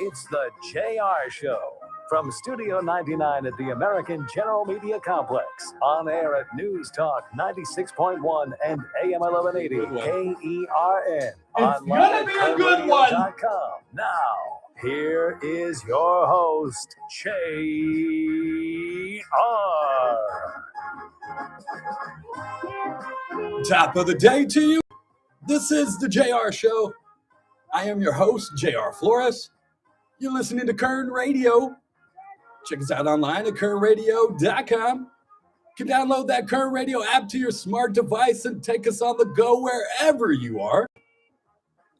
It's the JR Show from Studio 99 at the American General Media Complex. On air at News Talk 96.1 and AM 1180 KERN. It's gonna be a good one. Now, here is your host, JR. Top of the day to you. This is the JR Show. I am your host, JR Flores. You're listening to Kern Radio. Check us out online at kernradio.com. You can download that Kern Radio app to your smart device and take us on the go wherever you are.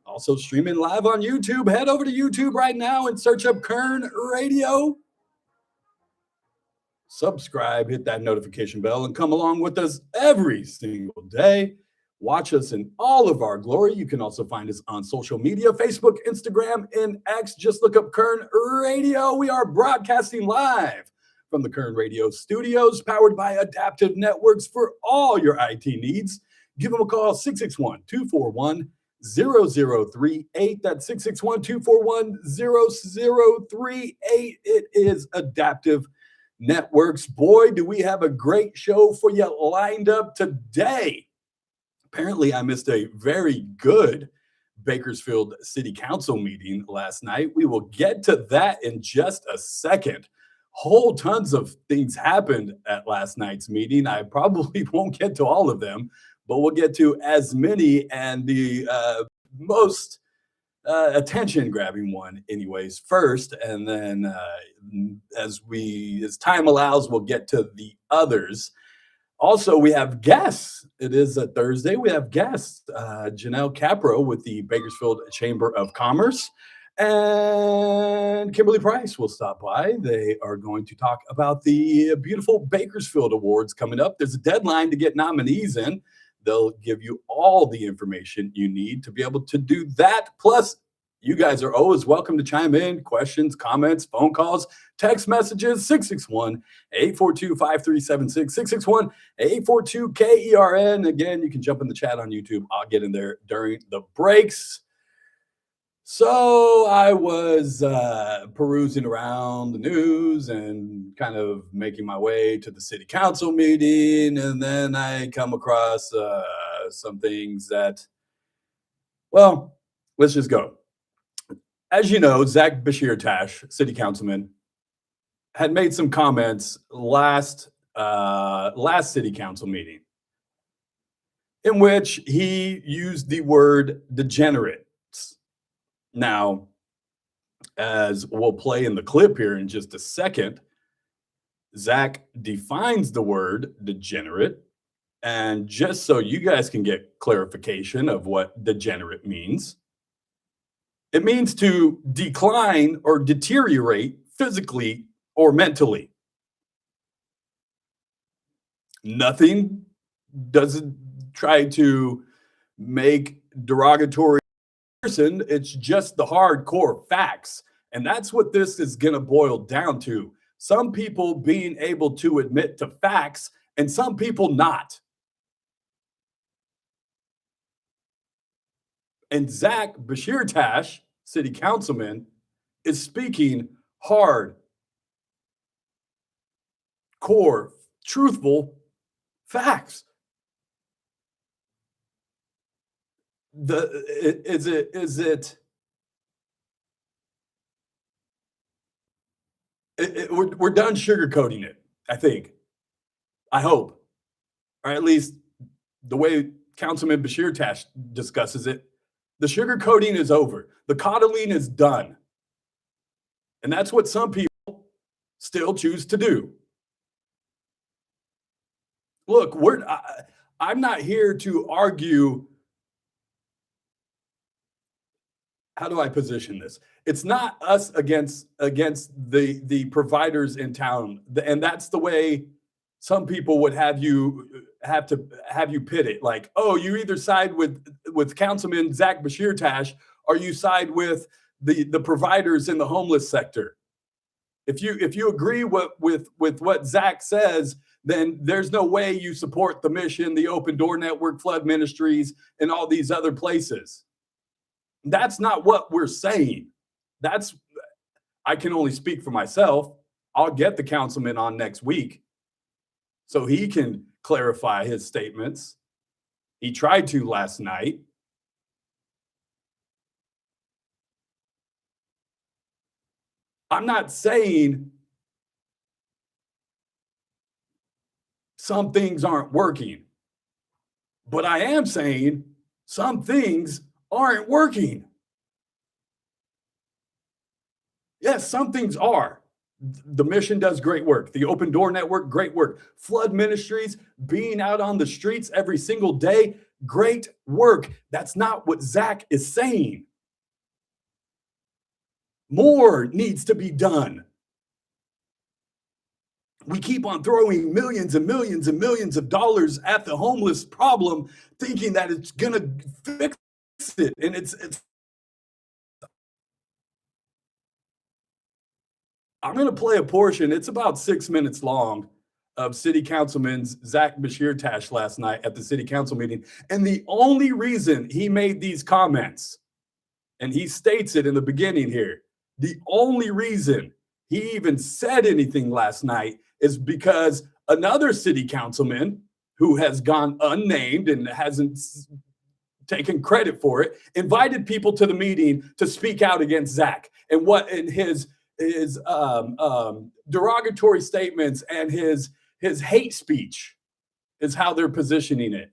Also streaming live on YouTube. Head over to YouTube right now and search up Kern Radio. Subscribe, hit that notification bell, and come along with us every single day. Watch us in all of our glory. You can also find us on social media, Facebook, Instagram, and X. Just look up Kern Radio. We are broadcasting live from the Kern Radio studios, powered by Adaptive Networks for all your IT needs. Give them a call, 661-241-0038. That's 661-241-0038. It is Adaptive Networks. Boy, do we have a great show for you lined up today. Apparently, I missed a very good Bakersfield City Council meeting last night. We will get to that in just a second. Whole tons of things happened at last night's meeting. I probably won't get to all of them, but we'll get to as many, and the most attention-grabbing one anyways first, and then as time allows, we'll get to the others. Also, we have guests. It is a Thursday. We have guests. Janelle Capro with the Bakersfield Chamber of Commerce and Kimberly Price will stop by. They are going to talk about the Beautiful Bakersfield Awards coming up. There's a deadline to get nominees in. They'll give you all the information you need to be able to do that. Plus, you guys are always welcome to chime in, questions, comments, phone calls, text messages, 661-842-5376, 661-842-KERN. Again, you can jump in the chat on YouTube. I'll get in there during the breaks. So I was perusing around the news and kind of making my way to the city council meeting. And then I come across some things that, well, let's just go. As you know, Zach Bashirtash, city councilman, had made some comments last city council meeting in which he used the word degenerates. Now, as we'll play in the clip here in just a second, Zach defines the word degenerate. And just so you guys can get clarification of what degenerate means, it means to decline or deteriorate physically or mentally. Nothing doesn't try to make derogatory person. It's just the hardcore facts. And that's what this is going to boil down to. Some people being able to admit to facts and some people not. And Zach Bashirtash, city councilman, is speaking hard, core, truthful facts. We're done sugarcoating it, I think. I hope. Or at least the way Councilman Bashirtash discusses it. The sugarcoating is over. The coddling is done. And that's what some people still choose to do. Look, I'm not here to argue. How do I position this? It's not us against the providers in town. And that's the way some people would have you pit it. Like, oh, you either side with Councilman Zach Bashirtash or you side with the providers in the homeless sector. If you agree with what Zach says, then there's no way you support the mission, the Open Door Network, Flood Ministries, and all these other places. That's not what we're saying. That's I can only speak for myself. I'll get the councilman on next week so he can clarify his statements. He tried to last night. I'm not saying some things aren't working, but I am saying some things aren't working. Yes, some things are. The mission does great work. The Open Door Network, great work. Flood Ministries, being out on the streets every single day, great work. That's not what Zach is saying. More needs to be done. We keep on throwing millions and millions and millions of dollars at the homeless problem, thinking that it's going to fix it. And it's I'm going to play a portion. It's about 6 minutes long of City Councilman Zach Bashirtash last night at the City Council meeting. And the only reason he made these comments, and he states it in the beginning here, the only reason he even said anything last night is because another city councilman who has gone unnamed and hasn't taken credit for it, invited people to the meeting to speak out against Zach and what in his derogatory statements and his hate speech is how they're positioning it.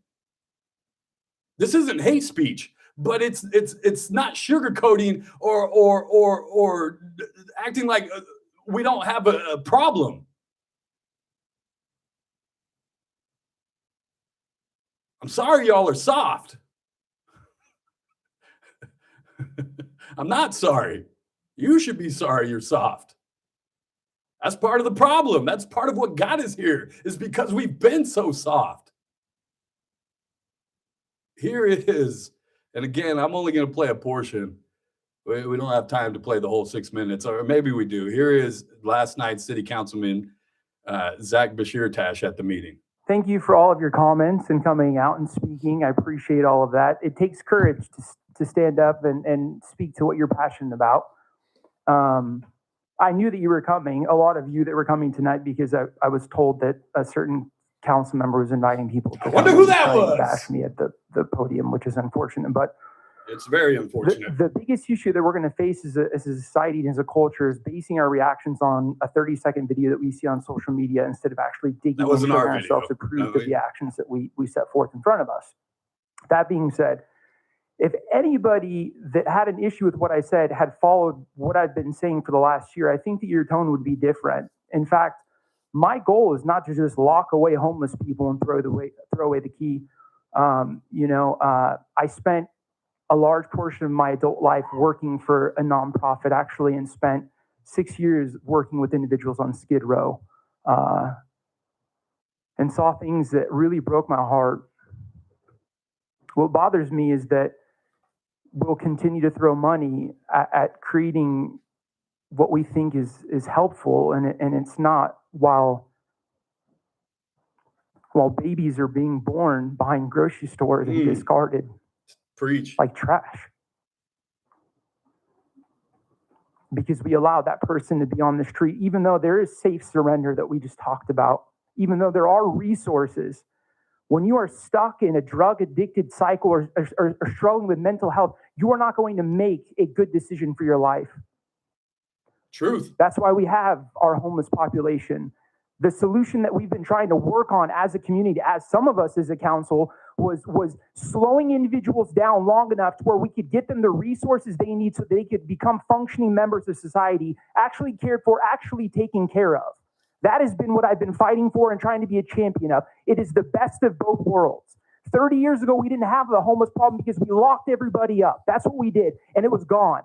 This isn't hate speech, but it's not sugarcoating or acting like we don't have a problem. I'm sorry y'all are soft. I'm not sorry. You should be sorry you're soft. That's part of the problem. That's part of what got us here, is because we've been so soft. Here it is. And again, I'm only going to play a portion. We don't have time to play the whole 6 minutes, or maybe we do. Here is last night's City Councilman Zach Bashirtash at the meeting. Thank you for all of your comments and coming out and speaking. I appreciate all of that. It takes courage to stand up and speak to what you're passionate about. I knew that you were coming, a lot of you that were coming tonight, because I was told that a certain council member was inviting people to I wonder who that was. bash me at the podium, which is unfortunate. But it's very unfortunate. The biggest issue that we're going to face as a society and as a culture is basing our reactions on a 30-second video that we see on social media instead of actually digging into ourselves to prove the actions that we set forth in front of us. That being said, if anybody that had an issue with what I said had followed what I've been saying for the last year, I think that your tone would be different. In fact, my goal is not to just lock away homeless people and throw away the key. I spent a large portion of my adult life working for a nonprofit, actually, and spent 6 years working with individuals on Skid Row, and saw things that really broke my heart. What bothers me is that we'll continue to throw money at creating what we think is helpful, and it's not, while babies are being born behind grocery stores and discarded. Preach. Like trash. Because we allow that person to be on the street, even though there is safe surrender that we just talked about, even though there are resources. When you are stuck in a drug-addicted cycle or struggling with mental health, you are not going to make a good decision for your life. Truth. That's why we have our homeless population. The solution that we've been trying to work on as a community, as some of us as a council, was slowing individuals down long enough to where we could get them the resources they need so they could become functioning members of society, actually cared for, actually taken care of. That has been what I've been fighting for and trying to be a champion of. It is the best of both worlds. 30 years ago, we didn't have the homeless problem because we locked everybody up. That's what we did, and it was gone.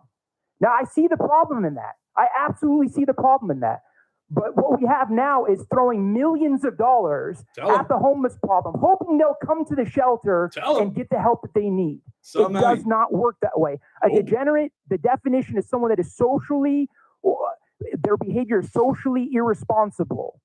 Now, I see the problem in that. I absolutely see the problem in that. But what we have now is throwing millions of dollars at the homeless problem, hoping they'll come to the shelter and get the help that they need. It does not work that way. A degenerate, the definition is someone that is socially, their behavior is socially irresponsible.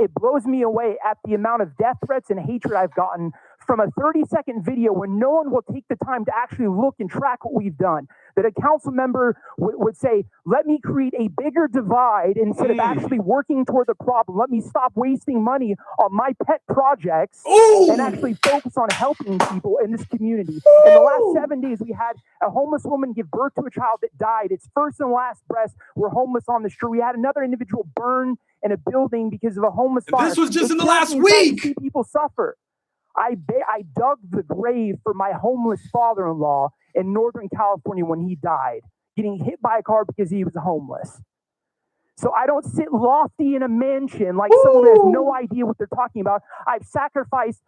It blows me away at the amount of death threats and hatred I've gotten from a 30-second video when no one will take the time to actually look and track what we've done. That a council member would say, let me create a bigger divide instead of actually working toward the problem. Let me stop wasting money on my pet projects and actually focus on helping people in this community. In the last 7 days, we had a homeless woman give birth to a child that died. Its first and last breaths were homeless on the street. We had another individual burn in a building because of a homeless fire. This was just in the last week. See people suffer. I dug the grave for my homeless father-in-law in Northern California when he died, getting hit by a car because he was homeless. So I don't sit lofty in a mansion like someone who has no idea what they're talking about. I've sacrificed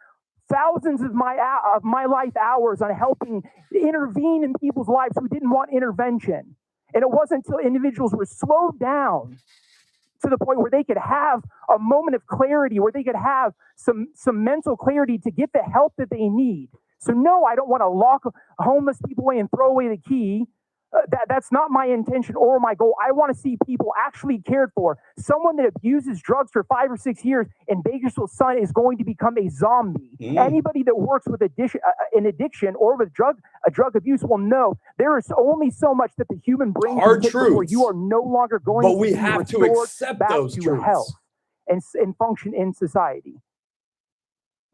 thousands of my life hours on helping intervene in people's lives who didn't want intervention. And it wasn't until individuals were slowed down to the point where they could have a moment of clarity, where they could have some mental clarity to get the help that they need. So no, I don't want to lock homeless people away and throw away the key. That's not my intention or my goal. I want to see people actually cared for. Someone that abuses drugs for 5 or 6 years in Bakersfield Sun is going to become a zombie. Anybody that works with an addiction or with drug abuse will know there is only so much that the human brain can take before you are no longer going but to we be have to restored accept back those to truths. health and function in society.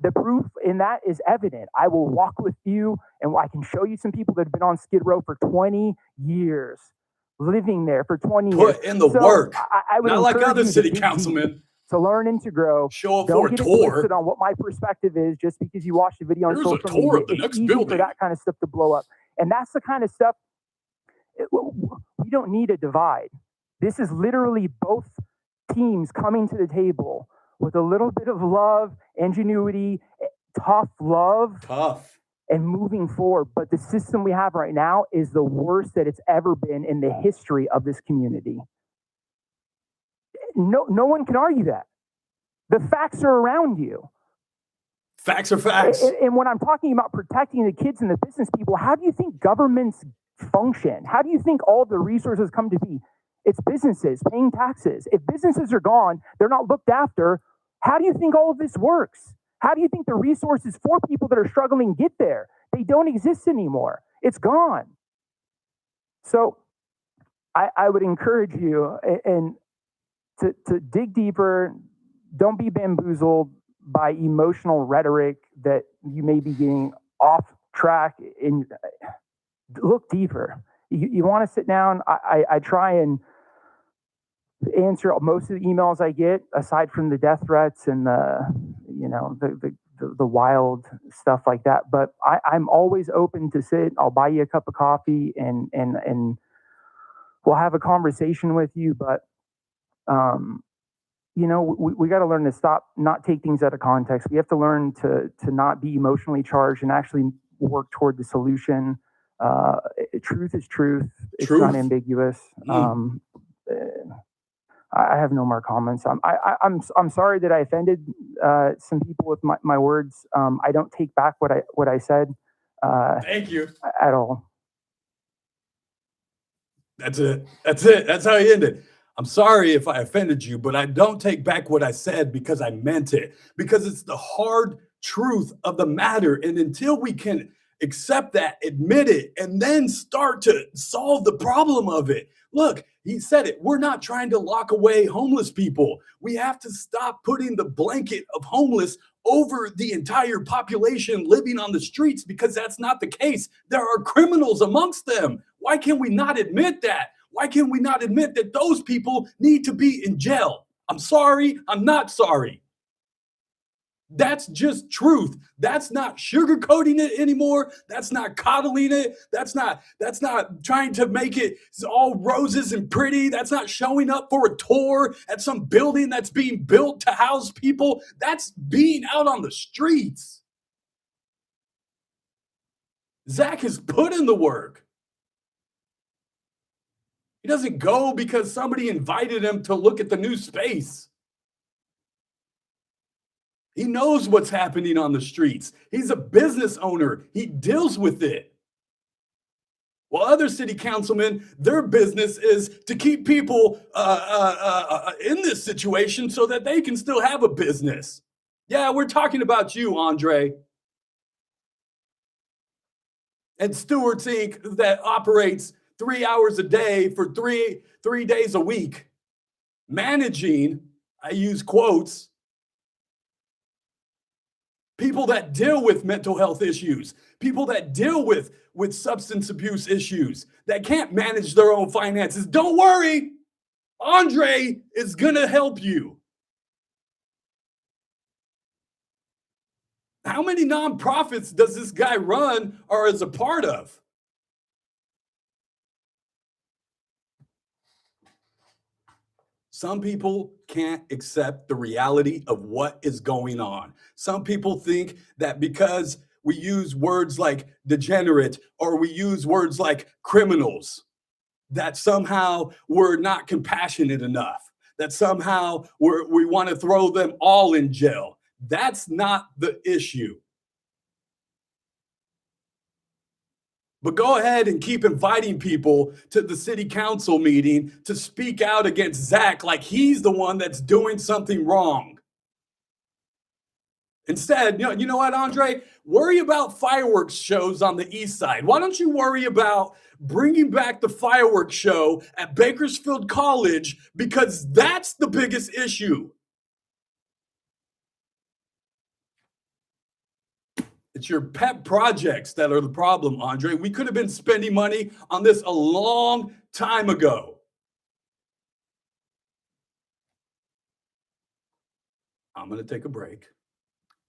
The proof in that is evident. I will walk with you and I can show you some people that have been on Skid Row for 20 years, living there for 20 years. Put in the work. I would not like encourage other you to city dig councilmen. deep, to learn and to grow. Show up Don't for a get it tour. twisted on what my perspective is just because you watched a video on Here's a social tour media. of the It's next easy building. for that kind of stuff to blow up. And that's the kind of stuff, we don't need a divide. This is literally both teams coming to the table with a little bit of love, ingenuity, tough love, and moving forward. But the system we have right now is the worst that it's ever been in the history of this community. No one can argue that. The facts are around you. Facts are facts. And when I'm talking about protecting the kids and the business people, how do you think governments function? How do you think all the resources come to be? It's businesses paying taxes. If businesses are gone, they're not looked after. How do you think all of this works? How do you think the resources for people that are struggling get there? They don't exist anymore. It's gone. So I would encourage you and to dig deeper. Don't be bamboozled by emotional rhetoric that you may be getting off track. And look deeper. You want to sit down. I try and answer most of the emails I get, aside from the death threats and the wild stuff like that. But I'm always open to sit. I'll buy you a cup of coffee and we'll have a conversation with you. But we got to learn to not take things out of context. We have to learn to not be emotionally charged and actually work toward the solution. Truth is truth. It's not ambiguous. I have no more comments. I'm sorry that I offended some people with my words. I don't take back what I said. Thank you. At all. That's it. That's how he ended. I'm sorry if I offended you, but I don't take back what I said because I meant it. Because it's the hard truth of the matter. And until we can accept that, admit it, and then start to solve the problem of it. Look, he said it. We're not trying to lock away homeless people. We have to stop putting the blanket of homeless over the entire population living on the streets, because that's not the case. There are criminals amongst them. Why can we not admit that? Why can we not admit that those people need to be in jail? I'm sorry. I'm not sorry. That's just truth. That's not sugarcoating it anymore. That's not coddling it. That's not trying to make it all roses and pretty. That's not showing up for a tour at some building that's being built to house people. That's being out on the streets. Zach has put in the work. He doesn't go because somebody invited him to look at the new space. He knows what's happening on the streets. He's a business owner. He deals with it. While other city councilmen, their business is to keep people in this situation so that they can still have a business. Yeah, we're talking about you, Andre. and Stewart's Inc. that operates 3 hours a day for three days a week, managing, I use quotes, people that deal with mental health issues, people that deal with substance abuse issues, that can't manage their own finances. Don't worry, Andre is gonna help you. How many nonprofits does this guy run or is a part of? Some people can't accept the reality of what is going on. Some people think that because we use words like degenerate or we use words like criminals, that somehow we're not compassionate enough, that somehow we want to throw them all in jail. That's not the issue. But go ahead and keep inviting people to the city council meeting to speak out against Zach like he's the one that's doing something wrong. Instead, you know what, Andre? Worry about fireworks shows on the east side. Why don't you worry about bringing back the fireworks show at Bakersfield College, because that's the biggest issue. It's your pet projects that are the problem, Andre. We could have been spending money on this a long time ago. I'm going to take a break.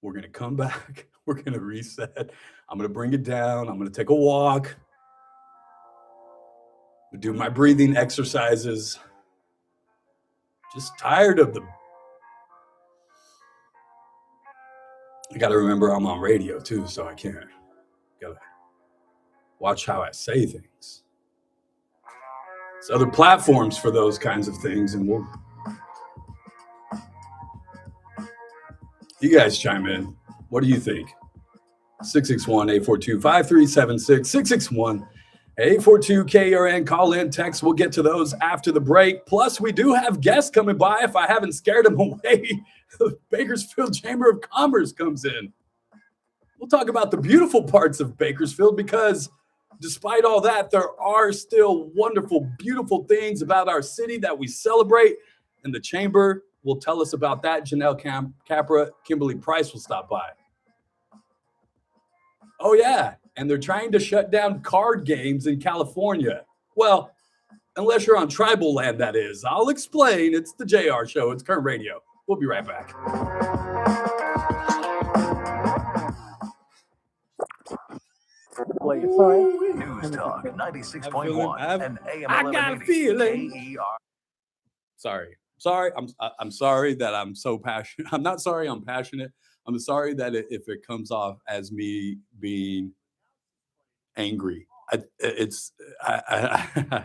We're going to come back. We're going to reset. I'm going to bring it down. I'm going to take a walk. Do my breathing exercises. Just tired of the... I got to remember I'm on radio too, so I can't. Got to watch how I say things. There's other platforms for those kinds of things, and you guys chime in. What do you think? 661-842-5376, 661-842-KRN. Call in, text. We'll get to those after the break. Plus, we do have guests coming by if I haven't scared them away. The Bakersfield Chamber of Commerce comes in. We'll talk about the beautiful parts of Bakersfield, because despite all that, there are still wonderful, beautiful things about our city that we celebrate, and the Chamber will tell us about that. Janelle Capra, Kimberly Price will stop by. Oh, yeah, and they're trying to shut down card games in California. Well, unless you're on tribal land, that is. I'll explain. It's the JR Show. It's Current Radio. We'll be right back. News Talk 96.1 and AM 1180. I got a feeling. KER. Sorry. I'm sorry that I'm so passionate. I'm not sorry I'm passionate. I'm sorry that if it comes off as me being angry. I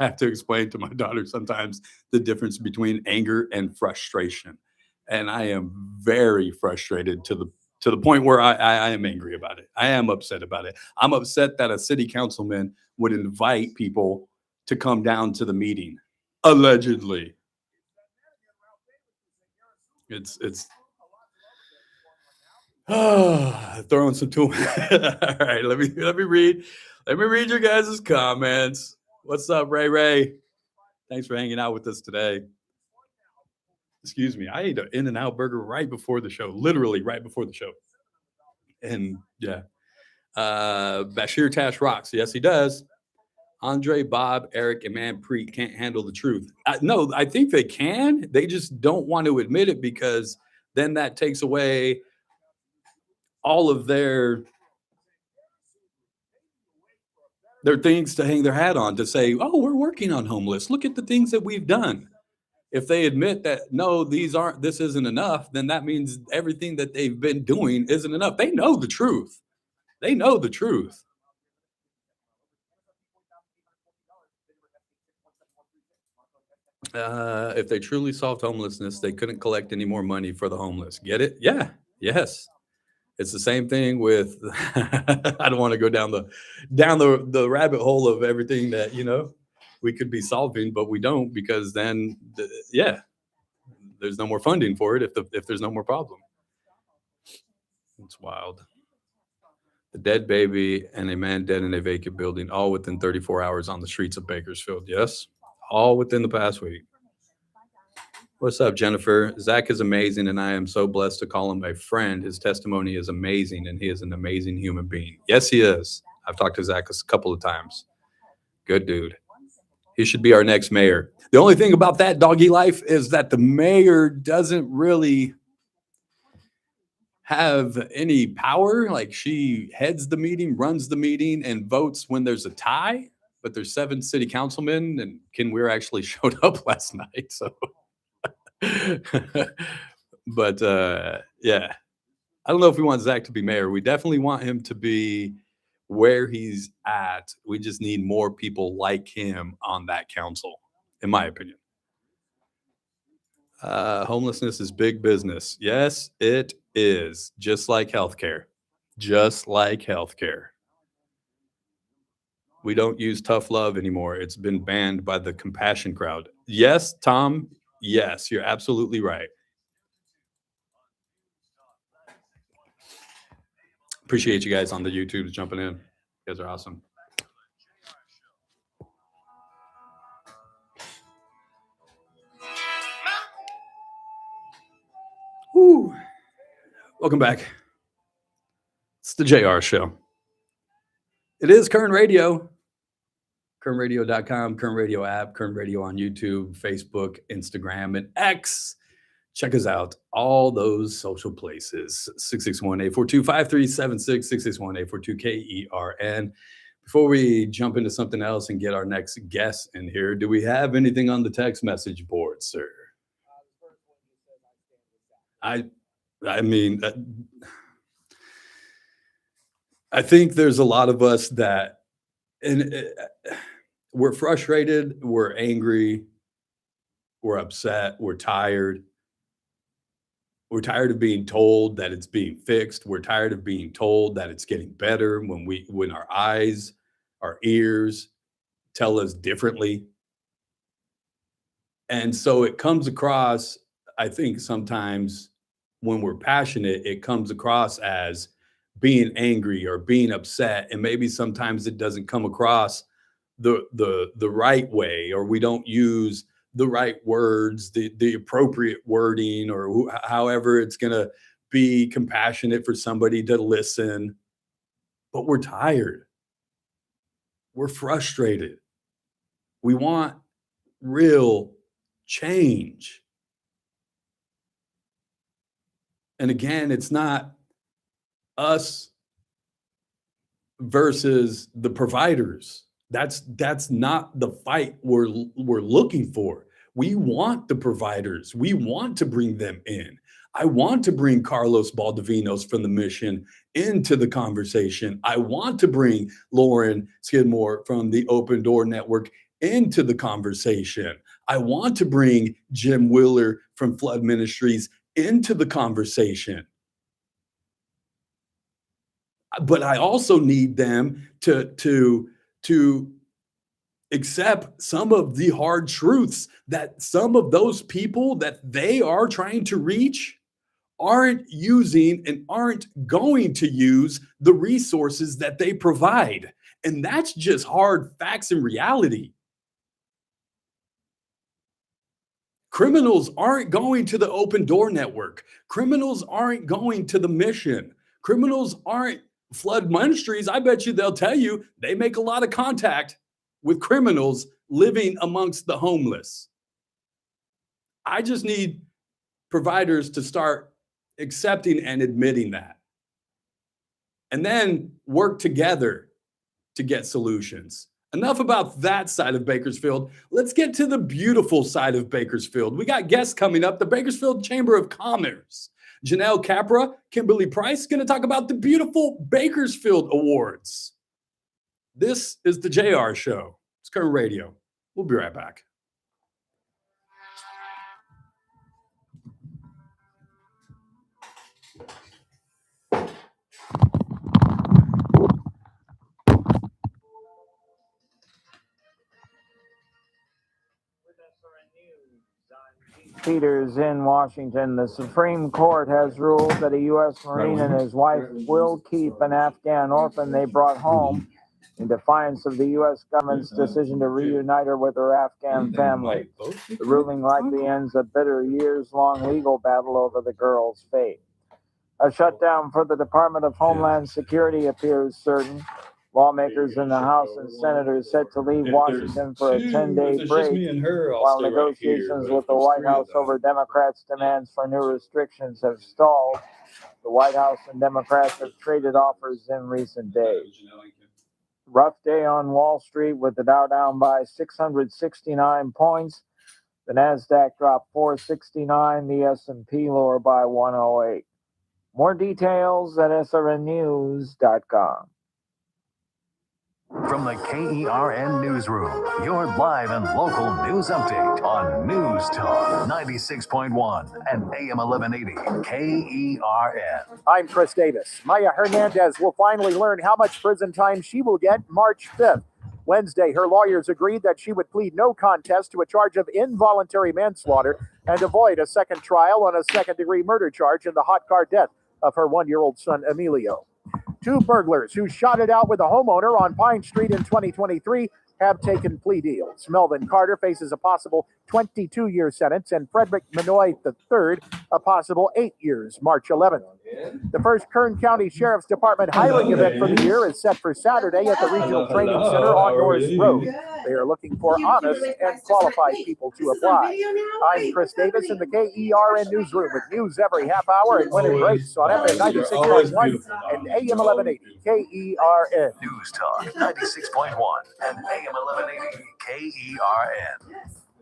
have to explain to my daughter sometimes the difference between anger and frustration. And I am very frustrated to the point where I am angry about it. I am upset about it. I'm upset that a city councilman would invite people to come down to the meeting, allegedly. It's throwing some tools. All right, let me read your guys' comments. What's up, Ray? Thanks for hanging out with us today. Excuse me, I ate an In-N-Out burger right before the show, literally right before the show. And yeah, Bashirtash rocks. Yes, he does. Andre, Bob, Eric, and Manpreet can't handle the truth. No, I think they can. They just don't want to admit it, because then that takes away all of their things to hang their hat on, to say, oh, we're working on homeless. Look at the things that we've done. If they admit that, no, this isn't enough, then that means everything that they've been doing isn't enough. They know the truth. They know the truth. If they truly solved homelessness, they couldn't collect any more money for the homeless. Get it? Yeah. Yes. It's the same thing with, I don't want to go down the rabbit hole of everything that, we could be solving, but we don't, because then, there's no more funding for it if there's no more problem. It's wild. a dead baby, and a man dead in a vacant building, all within 34 hours on the streets of Bakersfield. Yes, all within the past week. What's up, Jennifer? Zach is amazing, and I am so blessed to call him a friend. His testimony is amazing, and he is an amazing human being. Yes, he is. I've talked to Zach a couple of times. Good dude. He should be our next mayor. The only thing about that doggy life is that the mayor doesn't really have any power. Like, she heads the meeting, runs the meeting, and votes when there's a tie. But there's 7 city councilmen, and Ken Weir actually showed up last night. So, but yeah, I don't know if we want Zach to be mayor. We definitely want him to be where he's at. We just need more people like him on that council, in my opinion. Homelessness is big business. Yes, it is. Just like healthcare. Just like healthcare. We don't use tough love anymore. It's been banned by the compassion crowd. Yes, Tom. Yes, you're absolutely right. Appreciate you guys on the YouTube jumping in. You guys are awesome. Woo. Welcome back. It's the JR Show. It is Current Radio. CurrentRadio.com, Current Radio app, Current Radio on YouTube, Facebook, Instagram, and X. Check us out. All those social places. 661-842-5376, 661-842-KERN. Before we jump into something else and get our next guest in here, do we have anything on the text message board, sir? I mean, I think there's a lot of us that, and we're frustrated, we're angry, we're upset, we're tired. We're tired of being told that it's being fixed. We're tired of being told that it's getting better when our eyes, our ears tell us differently. And so it comes across, I think sometimes when we're passionate, it comes across as being angry or being upset. And maybe sometimes it doesn't come across the right way, or we don't use the right words, the appropriate wording, or however it's going to be compassionate for somebody to listen. But we're tired. We're frustrated. We want real change. And again, it's not us versus the providers. That's not the fight we're looking for. We want the providers. We want to bring them in. I want to bring Carlos Baldovinos from the Mission into the conversation. I want to bring Lauren Skidmore from the Open Door Network into the conversation. I want to bring Jim Wheeler from Flood Ministries into the conversation. But I also need them to accept some of the hard truths that some of those people that they are trying to reach aren't using and aren't going to use the resources that they provide. And that's just hard facts and reality. Criminals aren't going to the Open Door Network. Criminals aren't going to the Mission. Criminals aren't Flood Ministries. I bet you they'll tell you they make a lot of contact with criminals living amongst the homeless. I just need providers to start accepting and admitting that, and then work together to get solutions. Enough about that side of Bakersfield. Let's get to the beautiful side of Bakersfield. We got guests coming up. The Bakersfield Chamber of Commerce. Janelle Capra, Kimberly Price, going to talk about the Beautiful Bakersfield Awards. This is the JR Show. It's Current Radio. We'll be right back. Peters in Washington. The Supreme Court has ruled that a U.S. Marine and his wife will keep an Afghan orphan they brought home in defiance of the U.S. government's decision to reunite her with her Afghan family. The ruling likely ends a bitter years-long legal battle over the girl's fate. A shutdown for the Department of Homeland Security appears certain. Lawmakers in the House and Senate are set to leave Washington for a 10-day break, while negotiations with the White House over Democrats' demands for new restrictions have stalled. The White House and Democrats have traded offers in recent days. Rough day on Wall Street with the Dow down by 669 points. The Nasdaq dropped 469, the S&P lower by 108. More details at srnnews.com. From the KERN Newsroom, your live and local news update on News Talk 96.1 and AM 1180 KERN. I'm Chris Davis. Maya Hernandez will finally learn how much prison time she will get March 5th. Wednesday, her lawyers agreed that she would plead no contest to a charge of involuntary manslaughter and avoid a second trial on a second-degree murder charge in the hot car death of her one-year-old son, Emilio. Two burglars who shot it out with a homeowner on Pine Street in 2023 have taken plea deals. Melvin Carter faces a possible 22-year sentence, and Frederick Minoy III a possible 8 years, March 11th. The first Kern County Sheriff's Department hiring event for the year is set for Saturday at the Regional Training Center on Norris Road. They are looking for honest and qualified people to apply. I'm Chris Davis in the KERN Newsroom with news every half hour and winning breaks on FM 96.1 and AM 1180 KERN. News Talk 96.1 and AM 1180 KERN.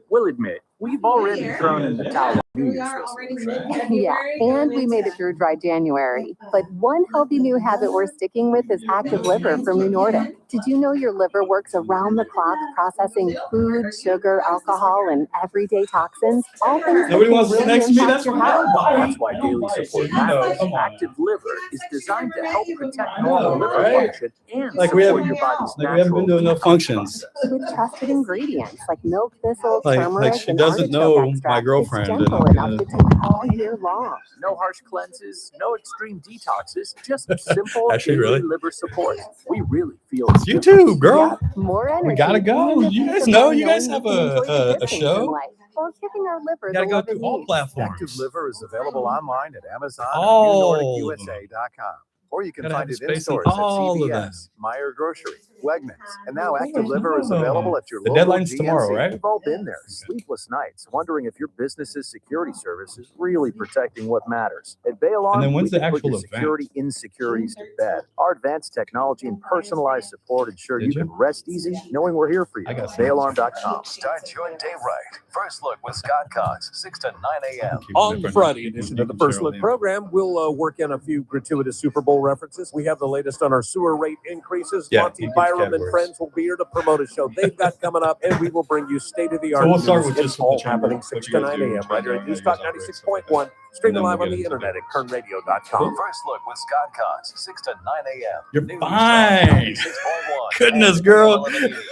We'll admit, we've already thrown in the towel on New Year's resolution. Yeah, and we made it through dry January. But one healthy new habit we're sticking with is Active Liver from New Nordic. Did you know your liver works around the clock processing food, sugar, alcohol, and everyday toxins? All things that Nobody can wants to really next to me. impact That's your what health. That's why daily support matters. Active Liver is designed to help protect normal liver right? function and Like we support haven't, your body's like we haven't been natural doing no functions. With trusted ingredients like milk thistle, Like turmeric, she and doesn't artichoke know extract, my girlfriend. It's gentle enough to take all year long. No harsh cleanses, no extreme detoxes, just simple Actually, daily really? liver support. We really feel It's you too, girl. Yep, more energy. We gotta go. and You the guys peace know of you guys knowing have you can enjoy the a good things in show. life, while giving our liver You the gotta go love it through all needs. platforms. Active Liver is available online at Amazon All and of them. NewNordicUSA.com. Or you can Gotta find have it in space in stores at all of them. CVS, Meyer Grocery, Wegmans. And now Active Liver is available at your The local deadline's GNC. tomorrow, right? We've all been there. Sleepless nights, wondering if your business's security service is really protecting what matters. At Bail And then Arm, when's we the can put your actual event? security insecurities to bed. Our advanced technology and personalized support ensure Did you you? can rest easy knowing we're here for you. I got some. BailArm.com. Start your day right. First Look with Scott Cox, 6 to 9 a.m. On the Friday edition of the First Look program, we'll work in a few gratuitous Super Bowl references. We have the latest on our sewer rate increases. Yeah, Monty he keeps Byram and categories. friends will be here to promote a show they've got coming up, and we will bring you state-of-the-art So we'll start news. with It's just all the chamber. happening What 6 you to guys 9 do, a.m. right here at you News guys Talk operate, 96.1, And streaming then live we'll on get the into internet it. at kernradio.com. First Look with Scott Cox, 6 to 9 a.m. You're News fine. Talk 96.1 Goodness, and girl. 1180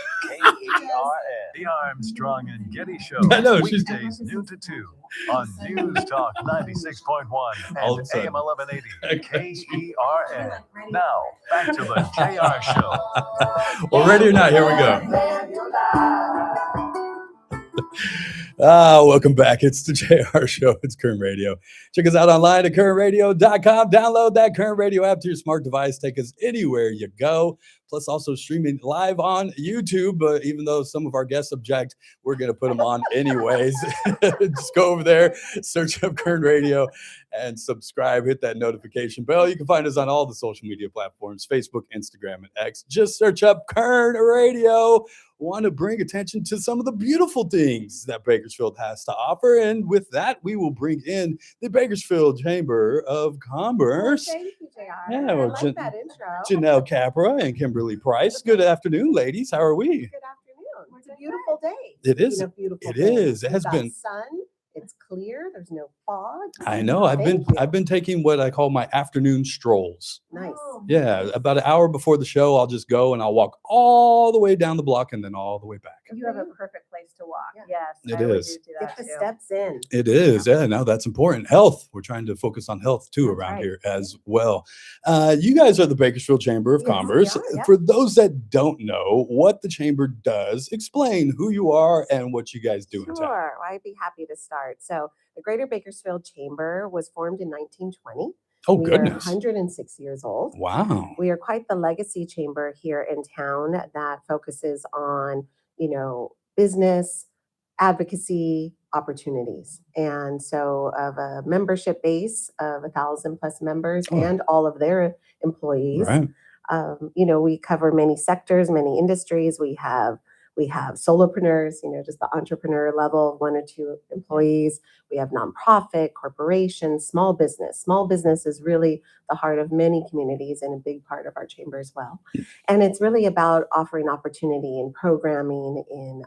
KERN. The Armstrong and Getty Show. I know, she's- Weekdays noon to 2 on News Talk 96.1 All of and a sudden. AM 1180 KERN. Now, back to the JR Show. Well, ready or not, here we go. Welcome back. It's the JR Show. It's Kern Radio. Check us out online at kernradio.com. Download that Kern Radio app to your smart device. Take us anywhere you go. Plus, also streaming live on YouTube. Even though some of our guests object, we're going to put them on anyways. Just go over there, search up Kern Radio, and subscribe. Hit that notification bell. You can find us on all the social media platforms, Facebook, Instagram, and X. Just search up Kern Radio. Want to bring attention to some of the beautiful things that Bakersfield has to offer. And with that, we will bring in the Bakersfield Chamber of Commerce. Thank you, JR. Yeah, I well, like that intro. Janelle Capra and Kimberly Price. Good afternoon, ladies. How are we? Good afternoon. It's a beautiful day. It is. It's a beautiful It day. is. It has We've got been. sun. It's clear. There's no fog. I know. I've Thank you. been taking what I call my afternoon strolls. Nice. Yeah, about an hour before the show, I'll just go and I'll walk all the way down the block and then all the way back. You have a perfect place place to walk. Yeah. Yes, It I would is. do that Get the too. steps in. It is. Yeah, no, that's important. Health. We're trying to focus on health too That's around right. here as well. You guys are the Bakersfield Chamber of Yes, we Commerce. are, yeah. For those that don't know what the chamber does, explain who you are and what you guys do in town. Sure, I'd be happy to start. So the Greater Bakersfield Chamber was formed in 1920. Oh, We are goodness. 106 years old. Wow. We are quite the legacy chamber here in town that focuses on, business, advocacy, opportunities. And so of a membership base of 1,000 plus members Oh. and all of their employees, Right. we cover many sectors, many industries. We have solopreneurs, just the entrepreneur level, 1 or 2 employees. We have nonprofit, corporations, small business. Small business is really the heart of many communities and a big part of our chamber as well. And it's really about offering opportunity in programming, in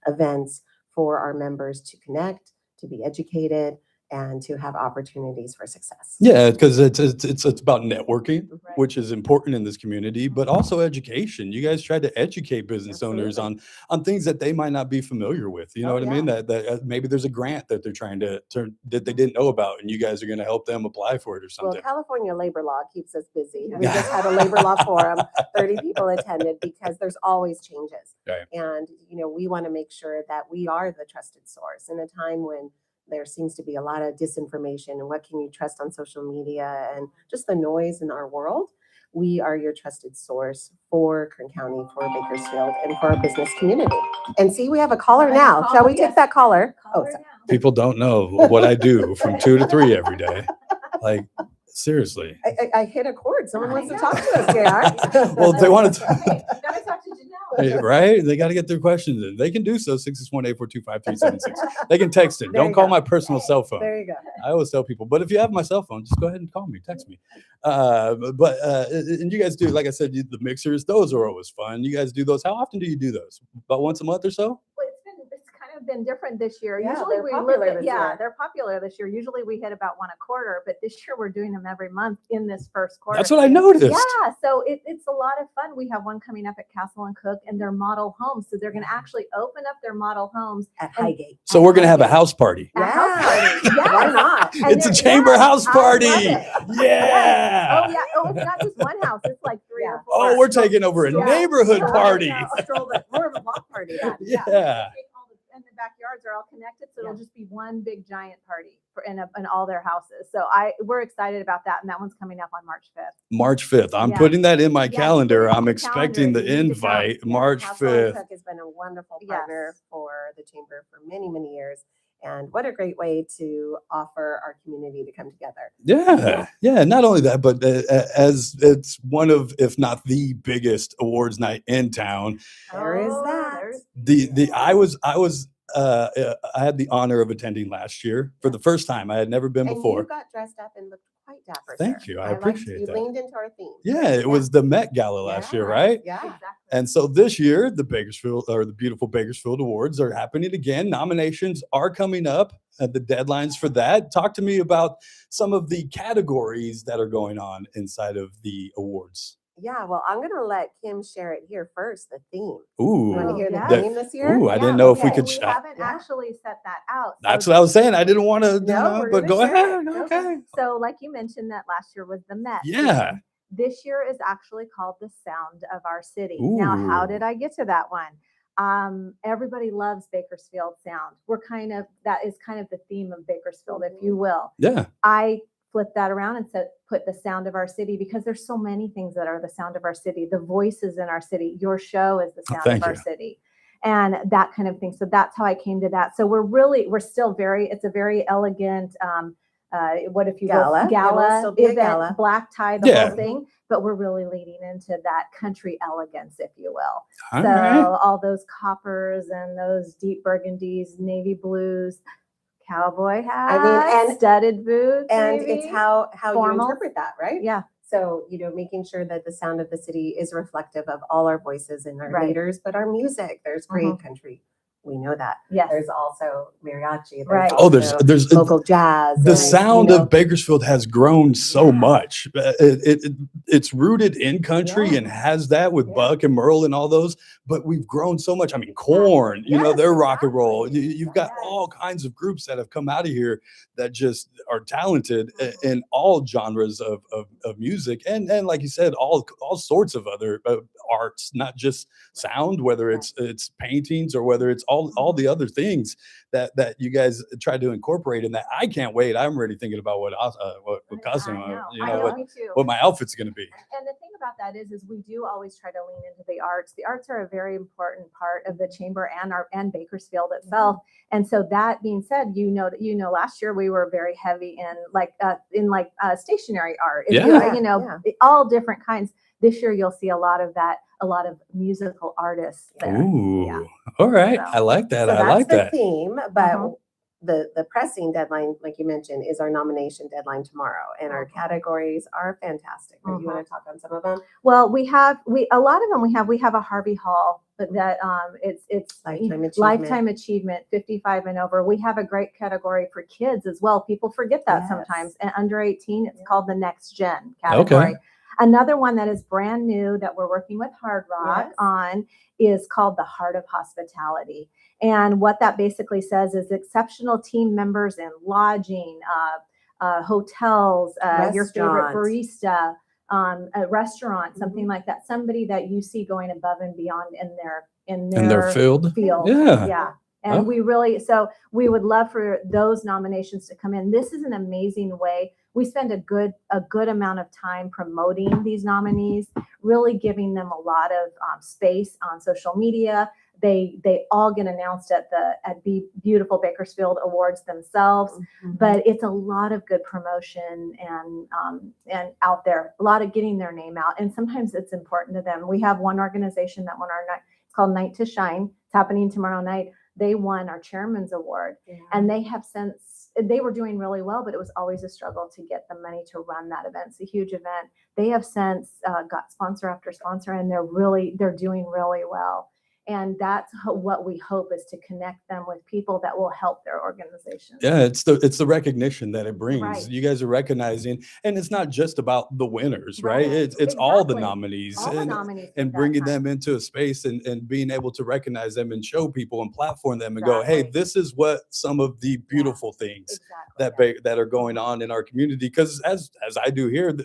events for our members to connect, to be educated, and to have opportunities for success. Yeah, because it's about networking, Right. which is important in this community, but also education. You guys try to educate business owners on things that they might not be familiar with. You know Oh, what I mean? That maybe there's a grant that they're trying to turn that they didn't know about, and you guys are going to help them apply for it or Well, something. California labor law keeps us busy. We Yeah. just had a labor law forum, 30 people attended because there's always changes. Right. And, we want to make sure that we are the trusted source in a time when there seems to be a lot of disinformation and what can you trust on social media and just the noise in our world. We are your trusted source for Kern County, for Bakersfield, and for our business community. And see, we have a caller now. Shall we take that caller? Sorry. People don't know what I do from 2 to 3 every day. Like, seriously. I hit a chord. Someone wants to talk to us, JR. Well, if they want to, Hey, gotta talk to Janelle. right? They got to get their questions in. They can do so. 661-842-5376. They can text it. There Don't you call go. my personal cell phone. There you go. I always tell people, but if you have my cell phone, just go ahead and call me, text me. And you guys do, like I said, the mixers, those are always fun. You guys do those. How often do you do those? About once a month or so? Well, it's kind of been different this year. Yeah, Usually they're we popular look at, this yeah, year. they're popular this year. Usually we hit about 1 a quarter, but this year we're doing them every month in this first quarter. That's what I noticed. Yeah, so it's a lot of fun. We have one coming up at Castle and Cook, and they're model homes. So they're going to actually open up their model homes At and- Highgate. So we're going to have a house party. a house party. Yes. Why not? And It's a they're- chamber yes, house I party. love it. Yeah. Oh yeah. Oh, it's not just one house. It's like 3 Yeah. or 4. Oh, we're taking over a Yeah. neighborhood Yeah. party. Stroll, but more of a block party. Yeah. And the backyards are all connected, so it'll just be one big giant party in all their houses. So we're excited about that, and that one's coming up on March 5th. March 5th. I'm Yeah. putting that in my Yeah, calendar. put it on I'm your expecting calendar. the You need to come. invite March Castle and 5th. Cook has been a wonderful Yes. partner for the chamber for many, many years. And what a great way to offer our community to come together. Yeah. Not only that, but as it's one of, if not the biggest awards night in town. There is that. I had the honor of attending last year for the first time. I had never been And before. you got dressed up and looked quite dapper. Thank sir. you. I liked appreciate you that. leaned into our theme. Yeah, it was the Met Gala last year, Yeah. right? Yeah. Exactly. And so this year, the Beautiful Bakersfield Awards are happening again. Nominations are coming up. The deadlines for that. Talk to me about some of the categories that are going on inside of the awards. Yeah, well, I'm going to let Kim share it here first, the theme. Ooh, You want to hear the yeah. theme this year? Ooh, I didn't know if we okay, could. We haven't actually set that out. That's So- what I was saying. I didn't want to, No, we're but gonna go share ahead. it. Okay. So, like you mentioned, that last year was the Met. Yeah. theme. This year is actually called the Sound of Our City. Now, how Ooh. did I get to that one? Everybody loves Bakersfield sound. That is kind of the theme of Bakersfield, if you will. Yeah. I flipped that around and said, put the sound of our city, because there's so many things that are the sound of our city. The voices in our city. Your show is the sound thank of our you. city, and that kind of thing. So that's how I came to that. So we're still it's a very elegant, what if you Gala. will, It will gala still be a event, gala. black tie, the Yeah. whole thing. But we're really leading into that country elegance, if you will. All So right. all those coppers and those deep burgundies, navy blues, cowboy hats, and- studded boots, And maybe. it's how you Formal. interpret that, right? Yeah. So, making sure that the sound of the city is reflective of all our voices and our Right. leaders, but our music. There's great country We know that. Yes. There's also mariachi. Right. Oh, there's local jazz. the and, sound you know, of Bakersfield has grown so much. It's rooted in country and has that with Buck and Merle and all those, but we've grown so much. I mean, Corn, you know, they're rock and roll. You've got all kinds of groups that have come out of here that just are talented in all genres of music. And like you said, all sorts of other arts, not just sound, whether it's paintings or whether it's all the other things that you guys try to incorporate in that. I can't wait. I'm already thinking about what costume, what my outfit's going to be. And the thing about that is we do always try to lean into the arts. The arts are a very important part of the chamber and Bakersfield itself. And so that being said, last year we were very heavy in stationary art. All different kinds. This year you'll see a lot of that, a lot of musical artists there. Ooh, all right. So, I like that. So I like that. That's the theme, but the pressing deadline, like you mentioned, is our nomination deadline tomorrow, and our categories are fantastic. Do you want to talk on some of them? Well, we have a lot of them. We have a Harvey Hall, but that it's lifetime achievement, 55 and over. We have a great category for kids as well. People forget that sometimes. And under 18, it's called the Next Gen category. Okay. Another one that is brand new that we're working with Hard Rock on is called the Heart of Hospitality. And what that basically says is exceptional team members in lodging, hotels, your favorite barista, a restaurant, something like that. Somebody that you see going above and beyond in their field. Yeah. And we would love for those nominations to come in. This is an amazing way. We spend a good amount of time promoting these nominees, really giving them a lot of space on social media. They all get announced at Beautiful Bakersfield Awards themselves, but it's a lot of good promotion and out there, a lot of getting their name out. And sometimes it's important to them. We have one organization that won our night. It's called Night to Shine. It's happening tomorrow night. They won our chairman's award, and they were doing really well, but it was always a struggle to get the money to run that event. It's a huge event. They have since got sponsor after sponsor, and they're doing really well. And that's what we hope is to connect them with people that will help their organization. Yeah, it's the recognition that it brings. Right. You guys are recognizing, and it's not just about the winners, right? It's all the nominees, and bringing them into a space and being able to recognize them and show people and platform them and go, hey, this is what some of the beautiful things that are going on in our community. Because as I do here,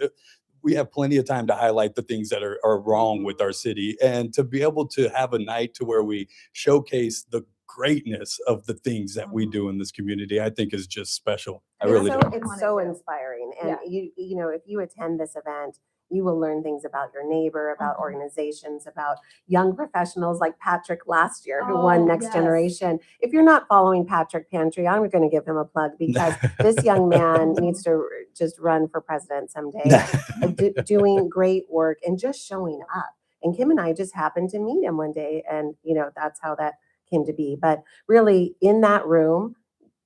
we have plenty of time to highlight the things that are wrong with our city, and to be able to have a night to where we showcase the greatness of the things that we do in this community, I think is just special. It's so inspiring. And you know, if you attend this event, you will learn things about your neighbor, about organizations, about young professionals like Patrick last year, who won Next Generation. If you're not following Patrick Pantry, I'm going to give him a plug, because this young man needs to just run for president someday, doing great work and just showing up. And Kim and I just happened to meet him one day, and that's how that came to be. But really, in that room,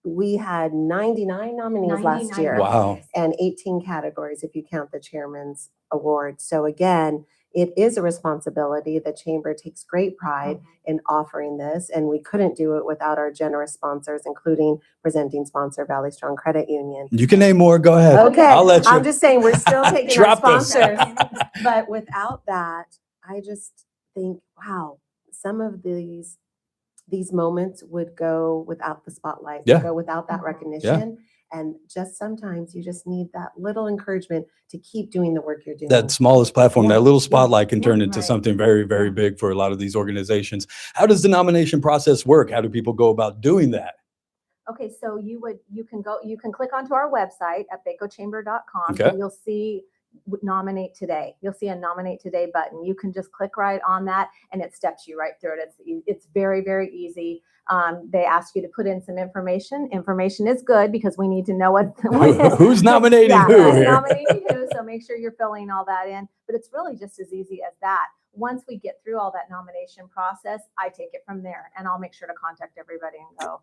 we had 99 nominees last year. Wow. And 18 categories if you count the chairman's award. So again, it is a responsibility. The chamber takes great pride in offering this, and we couldn't do it without our generous sponsors, including presenting sponsor Valley Strong Credit Union. You can name more. Go ahead. Okay. I'll let you. I'm just saying, we're still taking our sponsors. But without that, I just think, wow, some of these moments would go without the spotlight, would go without that recognition. And just sometimes you just need that little encouragement to keep doing the work you're doing. That smallest platform, that little spotlight can turn into something very, very big for a lot of these organizations. How does the nomination process work? How do people go about doing that? Okay, so you can click onto our website at bacochamber.com, and you'll see nominate today. You'll see a nominate today button. You can just click right on that, and it steps you right through it. It's very, very easy. They ask you to put in some information. Information is good because we need to know who's nominating who here. Nominating who, so make sure you're filling all that in. But it's really just as easy as that. Once we get through all that nomination process, I take it from there, and I'll make sure to contact everybody and go.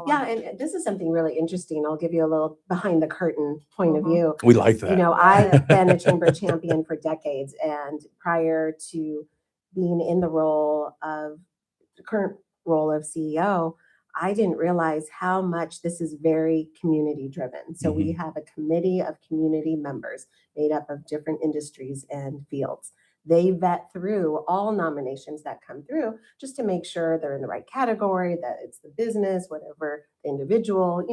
Yeah, and this is something really interesting. I'll give you a little behind the curtain point of view. We like that. I've been a chamber champion for decades, and prior to being in the role of current role of CEO, I didn't realize how much this is very community driven. So we have a committee of community members made up of different industries and fields. They vet through all nominations that come through just to make sure they're in the right category, that it's the business, whatever the individual,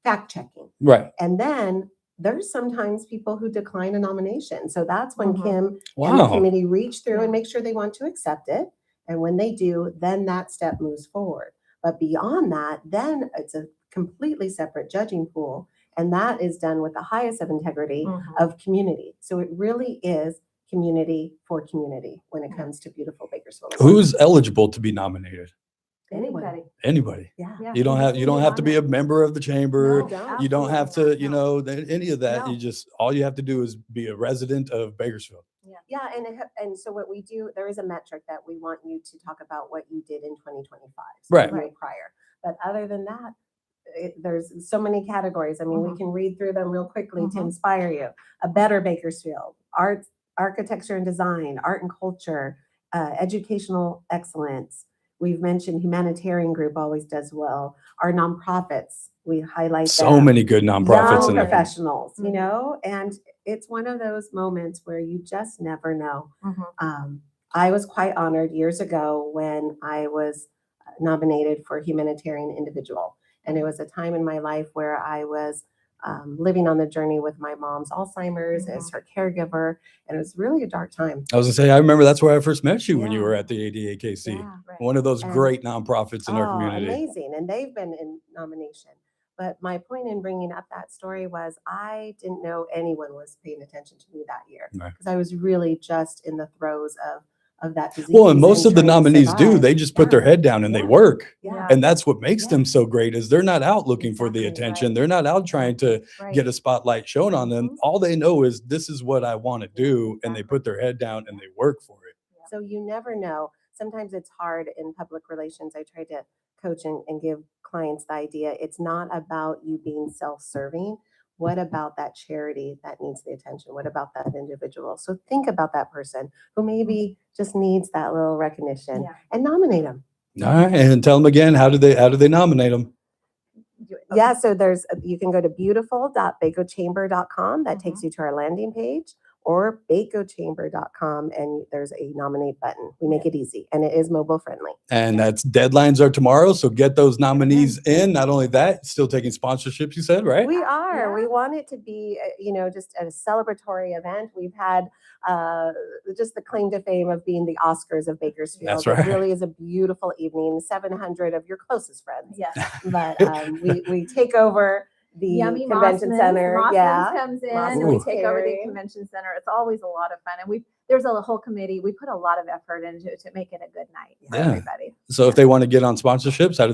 fact checking. Right. And then there's sometimes people who decline a nomination. So that's when Kim and the Wow. committee reach through and make sure they want to accept it. And when they do, then that step moves forward. But beyond that, then it's a completely separate judging pool. And that is done with the highest of integrity of community. So it really is community for community when it comes to Beautiful Bakersfield. Who's eligible to be nominated? Anybody. Anybody. Yeah. You don't have to be a member of the chamber. No, You don't have to, any of that. No. All you have to do is be a resident of Bakersfield. Yeah, and so what we do, there is a metric that we want you to talk about what you did in 2025. So Right. the year prior. But other than that, there's so many categories. I mean, we can read through them real quickly to inspire you. A better Bakersfield, arts, architecture and design, art and culture, educational excellence. We've mentioned humanitarian group always does well. Our nonprofits, we highlight So them. many good nonprofits Young in there. professionals, and it's one of those moments where you just never know. I was quite honored years ago when I was nominated for humanitarian individual. And it was a time in my life where I was living on the journey with my mom's Alzheimer's as her caregiver. And it was really a dark time. I was gonna say, I remember that's where I first met you when you were at the ADAKC. Yeah, right. One of those And- great nonprofits in our community. Amazing. And they've been in nomination. But my point in bringing up that story was I didn't know anyone was paying attention to me that year Right. because I was really just in the throes of that disease. Well, and most of the trying to nominees do. survive. They just put their head down and they work. Yeah. And that's what makes Yeah. them so great is they're not out looking for the Exactly, attention. right. They're not out trying to Right. get a spotlight shown on them. All they know is this is what I want to do. And they put their head down and they work for it. So you never know. Sometimes it's hard in public relations. I try to coach and give clients the idea. It's not about you being self-serving. What about that charity that needs the attention? What about that individual? So think about that person who maybe just needs that little recognition and nominate them. All right. And tell them again, how do they nominate them? Yeah, so you can go to beautiful.bakochamber.com. That takes you to our landing page, or bakochamber.com, and there's a nominate button. We make it easy, and it is mobile friendly. And that's deadlines are tomorrow. So get those nominees in. Not only that, still taking sponsorships, you said, right? We are. We want it to be, just a celebratory event. We've had just the claim to fame of being the Oscars of Bakersfield. That's right. It really is a beautiful evening. 700 of your closest friends. Yes. But we take over the Yummy convention Mossman's. center. Mossman's comes in and we Ooh. take over the Scary. convention center. It's always a lot of fun. And there's a whole committee. We put a lot of effort into to make it a good night for Yeah. everybody. So if they want to get on sponsorships, how do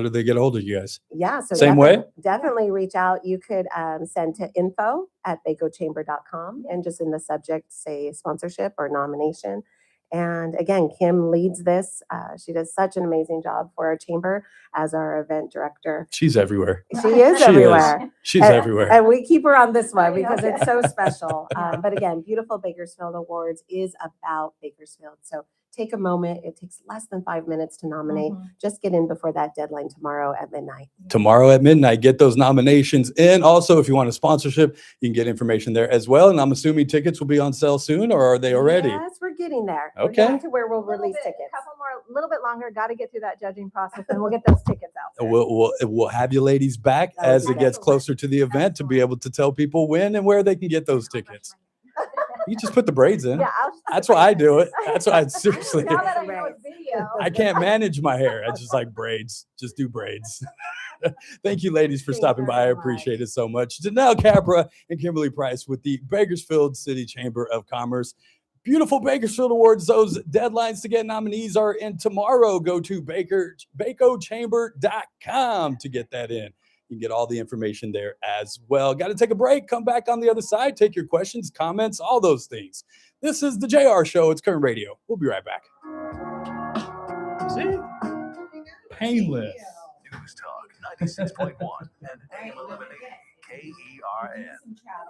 they get a hold of you guys? Yeah. So Same way? Definitely reach out. You could send to info@bakochamber.com and just in the subject say sponsorship or nomination. And again, Kim leads this. She does such an amazing job for our chamber as our event director. She's everywhere. She is everywhere. She's And- everywhere. And we keep her on this one because it's so special. But again, Beautiful Bakersfield Awards is about Bakersfield. So take a moment. It takes less than 5 minutes to nominate. Just get in before that deadline tomorrow at midnight. Tomorrow at midnight, get those nominations in. Also, if you want a sponsorship, you can get information there as well. And I'm assuming tickets will be on sale soon, or are they already? Yes, we're getting there. Okay. We're getting to where we'll release tickets. A couple more, a little bit longer. Got to get through that judging process, and we'll get those tickets out there. We'll have you ladies back That would as be it gets excellent. closer to the event to be able to tell people when and where they can get those tickets. You just put the braids in. Yeah, I'll just That's why I do it. That's why I seriously. Now that I know it's video. I can't manage my hair. I just like braids. Just do braids. Thank you, ladies, for Thank you stopping by. I very appreciate it so much. Janelle Capra and Kimberly Price with the Bakersfield City Chamber of Commerce. Beautiful Bakersfield Awards. Those deadlines to get nominees are in tomorrow. Go to bakochamber.com to get that in. You can get all the information there as well. Got to take a break. Come back on the other side. Take your questions, comments, all those things. This is the JR Show. It's Current Radio. We'll be right back. See? Painless. News Talk 96.1 and AM 1180 KERN.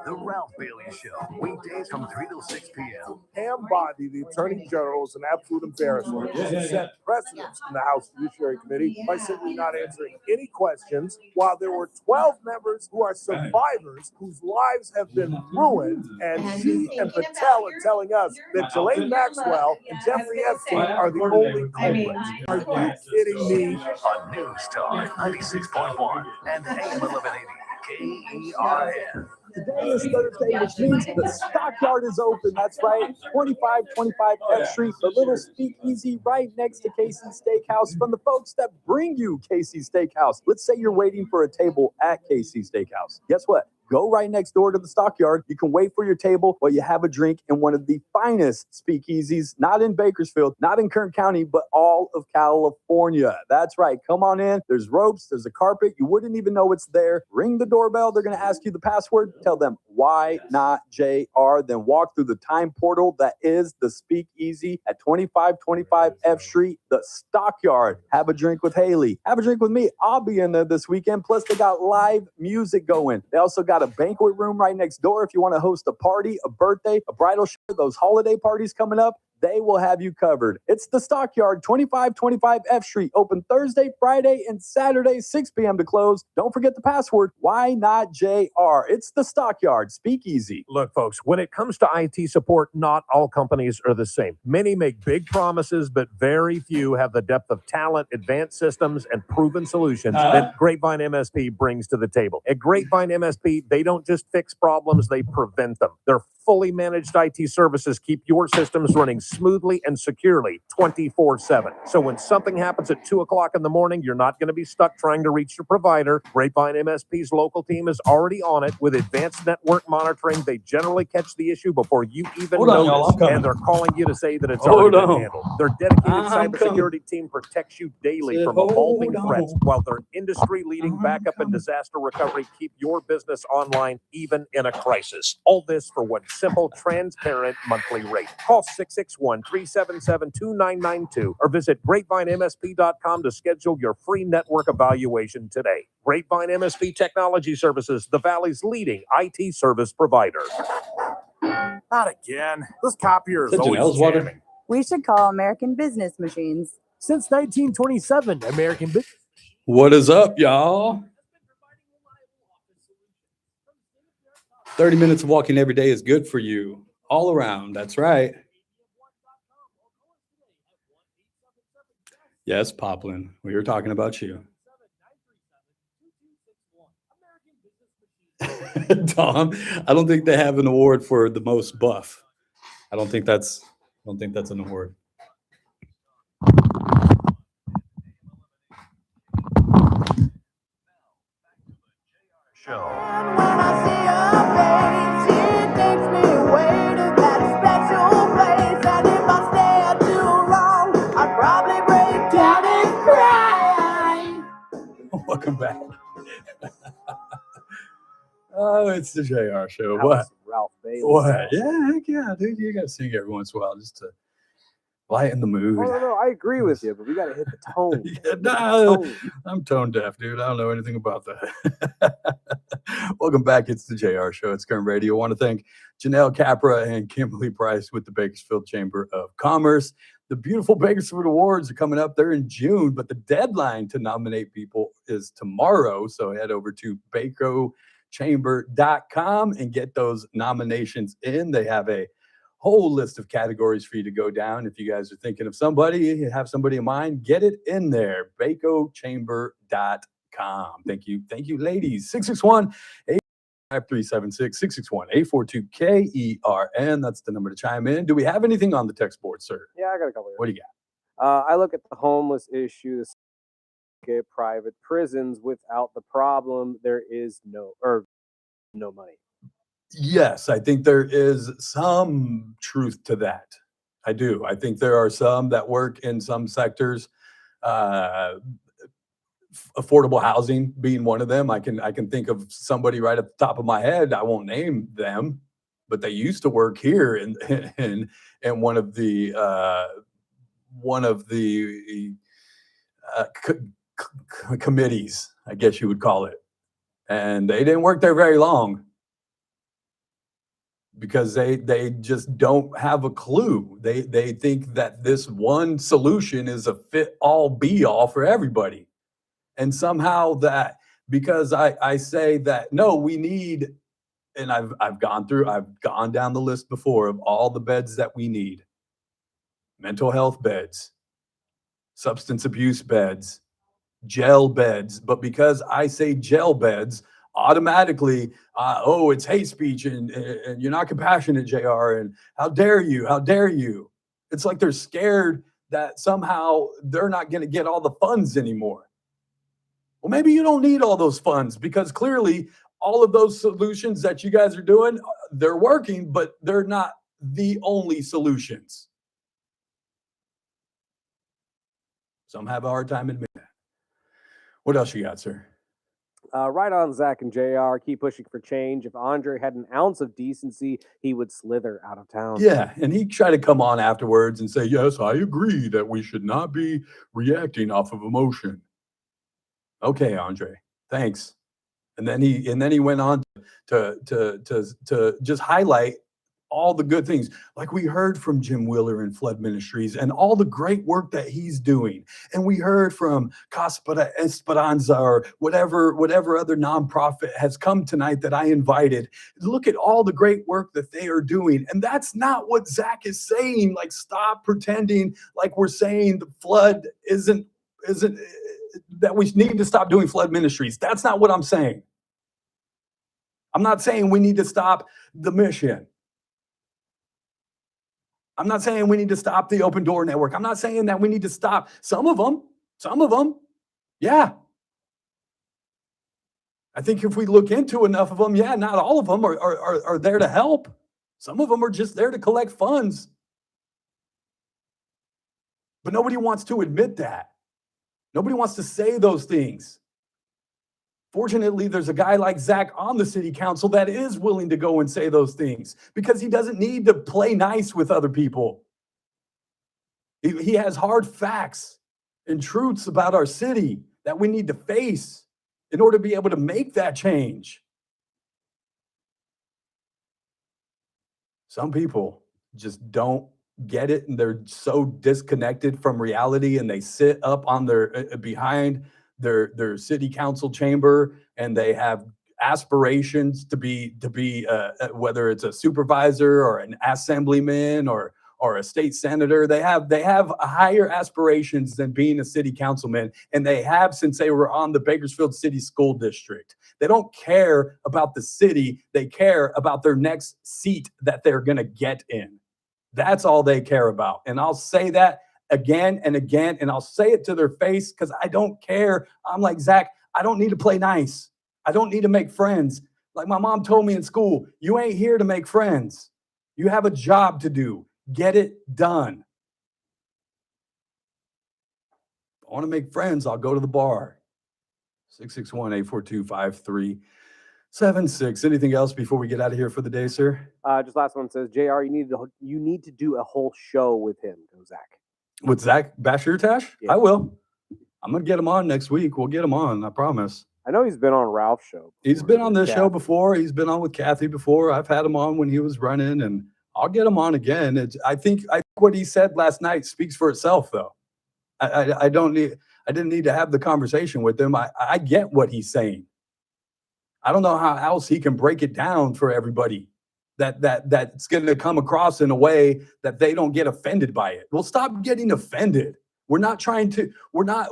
The Ralph Bailey Show, weekdays from 3 till 6 p.m. Pam Bondi, the Attorney General, is an absolute embarrassment. She set precedents in the House Judiciary Committee by simply not answering any questions, while there were 12 members who are survivors whose lives have been ruined. And she and Patel are telling us that Ghislaine Maxwell and Jeffrey Epstein are the only culprits. Are you kidding me? On News Talk 96.1 and AM 1180 KERN. Today is Thursday, which means the stockyard is open. That's right, 2525 F Street, the little speakeasy right next to Casey's Steakhouse, from the folks that bring you Casey's Steakhouse. Let's say you're waiting for a table at Casey's Steakhouse. Guess what? Go right next door to the stockyard. You can wait for your table while you have a drink in one of the finest speakeasies, not in Bakersfield, not in Kern County, but all of California. That's right. Come on in. There's ropes. There's a carpet. You wouldn't even know it's there. Ring the doorbell. They're going to ask you the password. Tell them, why not JR? Then walk through the time portal that is the speakeasy at 2525 F Street, the stockyard. Have a drink with Haley. Have a drink with me. I'll be in there this weekend. Plus, they got live music going. They also got a banquet room right next door if you want to host a party, a birthday, a bridal shower, those holiday parties coming up. They will have you covered. It's the Stockyard, 2525 F Street, open Thursday, Friday, and Saturday, 6 p.m. to close. Don't forget the password, why not JR? It's the Stockyard, speakeasy. Look, folks, when it comes to IT support, not all companies are the same. Many make big promises, but very few have the depth of talent, advanced systems, and proven solutions that Grapevine MSP brings to the table. At Grapevine MSP, they don't just fix problems, they prevent them. Their fully managed IT services keep your systems running smoothly and securely 24/7. So when something happens at 2 o'clock in the morning, you're not going to be stuck trying to reach your provider. Grapevine MSP's local team is already on it with advanced network monitoring. They generally catch the issue before you even notice, and they're calling you to say that it's already been handled. Their dedicated cybersecurity team protects you daily from evolving threats, while their industry-leading backup and disaster recovery keep your business online even in a crisis. All this for one simple, transparent monthly rate. Call 661-377-2992 or visit grapevinemsp.com to schedule your free network evaluation today. Grapevine MSP Technology Services, the Valley's leading IT service provider. Not again. This copier is always jamming. We should call American Business Machines. Since 1927, American Business. What is up, y'all? 30 minutes of walking every day is good for you. All around. That's right. Yes, Poplin. We were talking about you. Tom, I don't think they have an award for the most buff. I don't think that's an award. Show. Welcome back. Oh, it's the JR Show. That What? Ralph Bailey. What? Yeah, heck yeah, dude. You got to sing every once in a while just to lighten the mood. No, I agree with you, but we got to hit the tone. I'm tone deaf, dude. I don't know anything about that. Welcome back. It's the JR Show. It's Kern Radio. I want to thank Janelle Capra and Kimberly Price with the Bakersfield Chamber of Commerce. The Beautiful Bakersfield Awards are coming up. They're in June, but the deadline to nominate people is tomorrow. So head over to BacoChamber.com and get those nominations in. They have a whole list of categories for you to go down. If you guys are thinking of somebody, you have somebody in mind, get it in there. BacoChamber.com. Thank you. Thank you, ladies. 661-85376. That's the number to chime in. Do we have anything on the text board, sir? Yeah, I got a couple here. What do you got? I look at the homeless issue, the private prisons. Without the problem, there is no money. Yes, I think there is some truth to that. I do. I think there are some that work in some sectors, affordable housing being one of them. I can think of somebody right at the top of my head. I won't name them, but they used to work here in one of the committees, I guess you would call it. And they didn't work there very long because they just don't have a clue. They think that this one solution is a fit all be all for everybody. And somehow that, because I say that, no, we need, and I've gone down the list before of all the beds that we need. Mental health beds, substance abuse beds, jail beds. But because I say jail beds, automatically, oh, it's hate speech and you're not compassionate, JR, and how dare you? How dare you? It's like they're scared that somehow they're not going to get all the funds anymore. Well, maybe you don't need all those funds because clearly all of those solutions that you guys are doing, they're working, but they're not the only solutions. Some have a hard time admitting that. What else you got, sir? Right on, Zach and JR. Keep pushing for change. If Andre had an ounce of decency, he would slither out of town. Yeah, and he tried to come on afterwards and say, yes, I agree that we should not be reacting off of emotion. Okay, Andre, thanks. And then he went on to just highlight all the good things, like we heard from Jim Wheeler in Flood Ministries and all the great work that he's doing. And we heard from Casa Esperanza or whatever other nonprofit has come tonight that I invited. Look at all the great work that they are doing. And that's not what Zach is saying. Like, stop pretending like we're saying the flood isn't that we need to stop doing flood ministries. That's not what I'm saying. I'm not saying we need to stop the mission. I'm not saying we need to stop the Open Door Network. I'm not saying that we need to stop some of them. Yeah. I think if we look into enough of them, yeah, not all of them are there to help. Some of them are just there to collect funds. But nobody wants to admit that. Nobody wants to say those things. Fortunately, there's a guy like Zach on the city council that is willing to go and say those things because he doesn't need to play nice with other people. He has hard facts and truths about our city that we need to face in order to be able to make that change. Some people just don't get it, and they're so disconnected from reality, and they sit up on their behind their city council chamber, and they have aspirations to be whether it's a supervisor or an assemblyman or a state senator. They have higher aspirations than being a city councilman, and they have since they were on the Bakersfield City School District. They don't care about the city. They care about their next seat that they're going to get in. That's all they care about. And I'll say that again and again, and I'll say it to their face because I don't care. I'm like, Zach, I don't need to play nice. I don't need to make friends. Like my mom told me in school, you ain't here to make friends. You have a job to do. Get it done. If I want to make friends, I'll go to the bar. 661-842-5376. Anything else before we get out of here for the day, sir? Just last one says, JR, you need to do a whole show with him, Zach. With Zach Bashirtash? Yeah. I will. I'm going to get him on next week. We'll get him on, I promise. I know he's been on Ralph's show. He's been on this show before. He's been on with Kathy before. I've had him on when he was running, and I'll get him on again. I think what he said last night speaks for itself, though. I didn't need to have the conversation with him. I get what he's saying. I don't know how else he can break it down for everybody that's going to come across in a way that they don't get offended by it. Well, stop getting offended. We're not trying to offend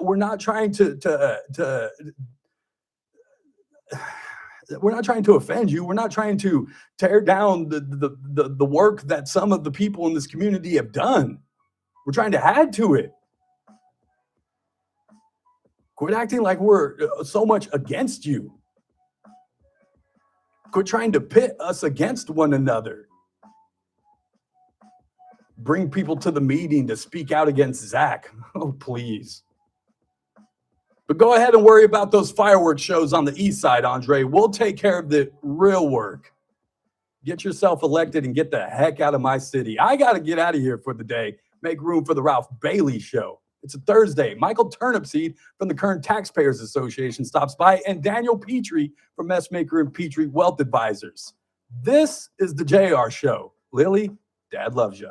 you. We're not trying to tear down the work that some of the people in this community have done. We're trying to add to it. Quit acting like we're so much against you. Quit trying to pit us against one another. Bring people to the meeting to speak out against Zach. Oh, please. But go ahead and worry about those fireworks shows on the east side, Andre. We'll take care of the real work. Get yourself elected and get the heck out of my city. I got to get out of here for the day. Make room for the Ralph Bailey Show. It's a Thursday. Michael Turnipseed from the Current Taxpayers Association stops by, and Daniel Petrie from Messmaker and Petrie Wealth Advisors. This is the JR Show. Lily, Dad loves you.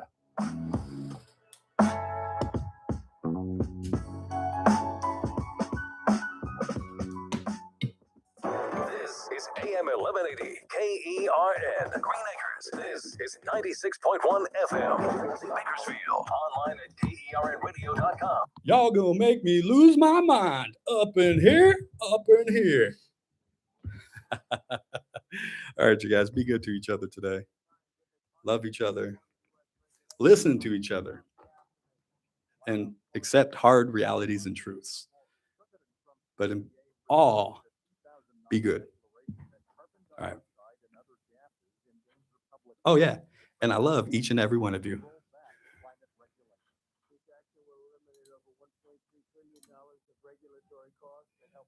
This is AM 1180 KERN Green Acres. This is 96.1 FM Bakersfield. Online at KERNradio.com. Y'all gonna make me lose my mind. Up in here, up in here. All right, you guys, be good to each other today. Love each other. Listen to each other. And accept hard realities and truths. But in all, be good. All right. Oh, yeah. And I love each and every one of you.